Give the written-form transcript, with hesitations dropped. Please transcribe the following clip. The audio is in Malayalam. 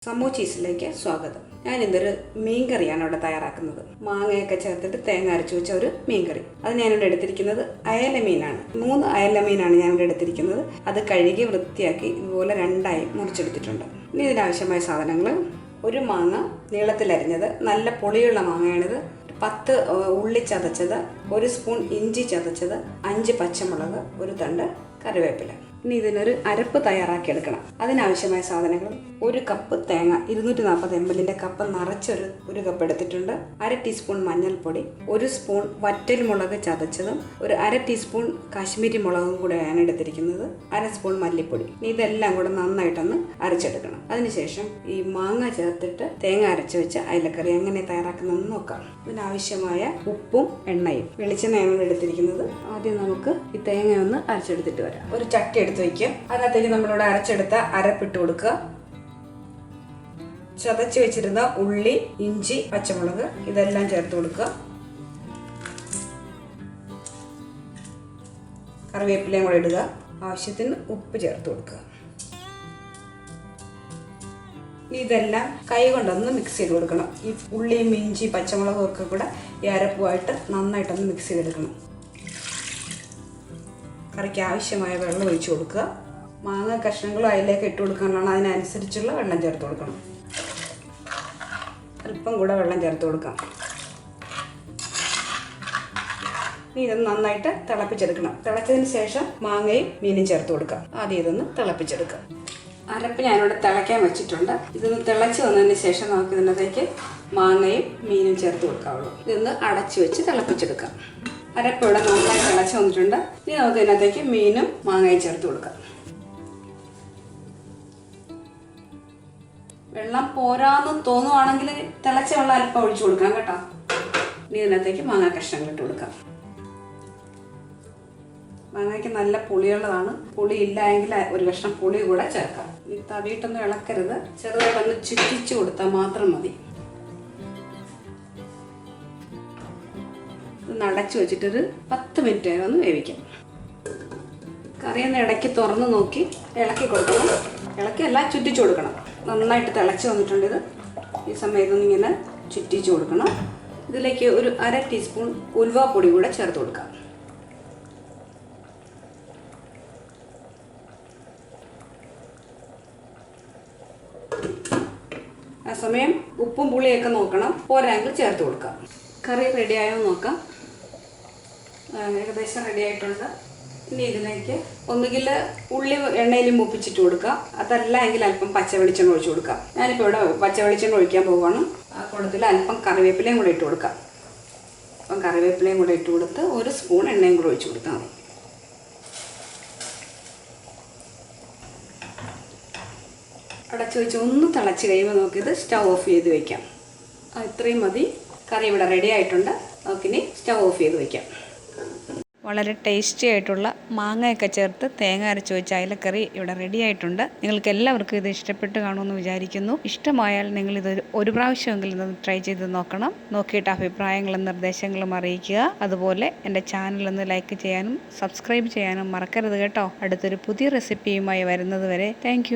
സമൂച്ചീസിലേക്ക് സ്വാഗതം. ഞാനിതൊരു മീൻകറിയാണ് ഇവിടെ തയ്യാറാക്കുന്നത്. മാങ്ങയൊക്കെ ചേർത്തിട്ട് തേങ്ങ അരച്ചു വെച്ച ഒരു മീൻകറി. അത് ഞാനിവിടെ എടുത്തിരിക്കുന്നത് അയല മീനാണ്. 3 അയല മീനാണ് ഞാനിവിടെ എടുത്തിരിക്കുന്നത്. അത് കഴുകി വൃത്തിയാക്കി ഇതുപോലെ 2ആയി മുറിച്ചെടുത്തിട്ടുണ്ട്. ഇനി ഇതിനാവശ്യമായ സാധനങ്ങൾ: ഒരു മാങ്ങ നീളത്തിലരിഞ്ഞത്, നല്ല പുളിയുള്ള മാങ്ങയാണിത്. 10 ഉള്ളി ചതച്ചത്, 1 സ്പൂൺ ഇഞ്ചി ചതച്ചത്, 5 പച്ചമുളക്, 1 തണ്ട് കറിവേപ്പില. ഇനി ഇതിനൊരു അരപ്പ് തയ്യാറാക്കിയെടുക്കണം. അതിനാവശ്യമായ സാധനങ്ങൾ: 1 കപ്പ് തേങ്ങ, 240 ml കപ്പ് നിറച്ചൊരു കപ്പ് എടുത്തിട്ടുണ്ട്. 1/2 ടീസ്പൂൺ മഞ്ഞൾപ്പൊടി, 1 സ്പൂൺ വറ്റൽമുളക് ചതച്ചതും, 1/2 ടീസ്പൂൺ കാശ്മീരി മുളകും കൂടെയാണ് എടുത്തിരിക്കുന്നത്, 1/2 സ്പൂൺ മല്ലിപ്പൊടി. ഇനി ഇതെല്ലാം കൂടെ നന്നായിട്ടൊന്ന് അരച്ചെടുക്കണം. അതിനുശേഷം ഈ മാങ്ങ ചേർത്തിട്ട് തേങ്ങ അരച്ച് വെച്ച അയലക്കറി എങ്ങനെ തയ്യാറാക്കുന്നതെന്ന് നോക്കാം. ഇതിനാവശ്യമായ ഉപ്പും എണ്ണയും. വെളിച്ചെണ്ണയാണ് എടുത്തിരിക്കുന്നത്. ആദ്യം നമുക്ക് ഈ തേങ്ങ ഒന്ന് അരച്ചെടുത്തിട്ട് വരാം. ഒരു ചട്ടി എടുത്ത് വയ്ക്കുക. അതിനകത്തേക്ക് നമ്മളിവിടെ അരച്ചെടുത്ത അരപ്പിട്ട് കൊടുക്കുക. ചതച്ച് വെച്ചിരുന്ന ഉള്ളി, ഇഞ്ചി, പച്ചമുളക് ഇതെല്ലാം ചേർത്ത് കൊടുക്കുക. കറിവേപ്പിലയും കൂടെ ഇടുക. ആവശ്യത്തിന് ഉപ്പ് ചേർത്ത് കൊടുക്കുക. ഇതെല്ലാം കൈ കൊണ്ടൊന്ന് മിക്സ് ചെയ്ത് കൊടുക്കണം. ഈ ഉള്ളിയും ഇഞ്ചി പച്ചമുളകും ഒക്കെ കൂടെ ഈ അരപ്പുമായിട്ട് നന്നായിട്ടൊന്ന് മിക്സ് ചെയ്തെടുക്കണം. കറിക്ക് ആവശ്യമായ വെള്ളം ഒഴിച്ച് കൊടുക്കുക. മാങ്ങ കഷ്ണങ്ങളും അതിലേക്ക് ഇട്ട് കൊടുക്കാനുള്ളതാണ്. അതിനനുസരിച്ചുള്ള വെള്ളം ചേർത്ത് കൊടുക്കണം. അല്പം കൂടെ വെള്ളം ചേർത്ത് കൊടുക്കാം. ഇനി ഇതൊന്ന് നന്നായിട്ട് തിളപ്പിച്ചെടുക്കണം. തിളച്ചതിന് ശേഷം മാങ്ങയും മീനും ചേർത്ത് കൊടുക്കാം. ആദ്യം ഇതൊന്ന് തിളപ്പിച്ചെടുക്കാം. അരപ്പ് ഞാനിവിടെ തിളയ്ക്കാൻ വെച്ചിട്ടുണ്ട്. ഇതൊന്ന് തിളച്ച് വന്നതിന് ശേഷം നമുക്ക് ഇതിനകത്തേക്ക് മാങ്ങയും മീനും ചേർത്ത് കൊടുക്കാവുള്ളൂ. ഇതൊന്ന് അടച്ചു വെച്ച് തിളപ്പിച്ചെടുക്കാം. അരപ്പ് ഇവിടെ നന്നായി തിളച്ച് വന്നിട്ടുണ്ട്. ഇനി നമുക്ക് ഇതിനകത്തേക്ക് മീനും മാങ്ങയും ചേർത്ത് കൊടുക്കാം. വെള്ളം പോരാന്ന് തോന്നുവാണെങ്കിൽ തിളച്ച വെള്ളം അല്പം ഒഴിച്ചു കൊടുക്കാം കേട്ടോ. ഇനി ഇതിനകത്തേക്ക് മാങ്ങ കഷ്ണങ്ങൾ ഇട്ട് കൊടുക്കാം. മാങ്ങയ്ക്ക് നല്ല പുളിയുള്ളതാണ്. പുളി ഇല്ല എങ്കിൽ ഒരു കഷ്ണം പുളി കൂടെ ചേർക്കാം. ഈ തവിയിട്ടൊന്നും ഇളക്കരുത്. ചെറുതായിട്ടൊന്ന് ചുറ്റിച്ചു കൊടുത്താൽ മാത്രം മതി. അടച്ചു വെച്ചിട്ടൊരു 10 മിനിറ്റ് വരെ ഒന്ന് വേവിക്കാം. കറിയൊന്ന് ഇടയ്ക്ക് തുറന്ന് നോക്കി ഇളക്കി കൊടുക്കണം. ഇളക്കി എല്ലാം ചുറ്റിച്ചു കൊടുക്കണം. നന്നായിട്ട് തിളച്ച് വന്നിട്ടുണ്ട്. ഇത് ഈ സമയത്തൊന്ന് ഇങ്ങനെ ചുറ്റിച്ചു കൊടുക്കണം. ഇതിലേക്ക് ഒരു 1/2 ടീസ്പൂൺ ഉലുവാപ്പൊടി കൂടെ ചേർത്ത് കൊടുക്കാം. ആ സമയം ഉപ്പും പുളിയൊക്കെ നോക്കണം. പോരാങ്കിൽ ചേർത്ത് കൊടുക്കാം. കറി റെഡിയായോ നോക്കാം. ഏകദേശം റെഡി ആയിട്ടുണ്ട്. ഇനി ഇതിലേക്ക് ഒന്നുകിൽ ഉള്ളി എണ്ണയിൽ മൂപ്പിച്ചിട്ട് കൊടുക്കാം. അതല്ല എങ്കിൽ അല്പം പച്ച വെളിച്ചെണ്ണ ഒഴിച്ചു കൊടുക്കാം. ഞാനിപ്പോൾ ഇവിടെ പച്ച വെളിച്ചെണ്ണ ഒഴിക്കാൻ പോവുകയാണ്. ആ കൂട്ടത്തിൽ അല്പം കറിവേപ്പിലയും കൂടെ ഇട്ട് കൊടുക്കാം. അപ്പം കറിവേപ്പിലയും കൂടെ ഇട്ട് കൊടുത്ത് 1 സ്പൂൺ എണ്ണയും കൂടെ ഒഴിച്ചു കൊടുത്താൽ മതി. അടച്ചു വെച്ച് ഒന്ന് തിളച്ച് കഴിയുമ്പോൾ നമുക്കിത് സ്റ്റൗ ഓഫ് ചെയ്ത് വയ്ക്കാം. ഇത്രയും മതി. കറി ഇവിടെ റെഡി ആയിട്ടുണ്ട്. നമുക്കിനി സ്റ്റൗ ഓഫ് ചെയ്ത് വയ്ക്കാം. വളരെ ടേസ്റ്റി ആയിട്ടുള്ള മാങ്ങയൊക്കെ ചേർത്ത് തേങ്ങ അരച്ച് വെച്ച അയലക്കറി ഇവിടെ റെഡി ആയിട്ടുണ്ട്. നിങ്ങൾക്ക് എല്ലാവർക്കും ഇത് ഇഷ്ടപ്പെട്ട് കാണുമെന്ന് വിചാരിക്കുന്നു. ഇഷ്ടമായാൽ നിങ്ങളിത് ഒരു പ്രാവശ്യമെങ്കിലും ഇതൊന്ന് ട്രൈ ചെയ്ത് നോക്കണം. നോക്കിയിട്ട് അഭിപ്രായങ്ങളും നിർദ്ദേശങ്ങളും അറിയിക്കുക. അതുപോലെ എൻ്റെ ചാനലൊന്ന് ലൈക്ക് ചെയ്യാനും സബ്സ്ക്രൈബ് ചെയ്യാനും മറക്കരുത് കേട്ടോ. അടുത്തൊരു പുതിയ റെസിപ്പിയുമായി വരുന്നത് വരെ താങ്ക്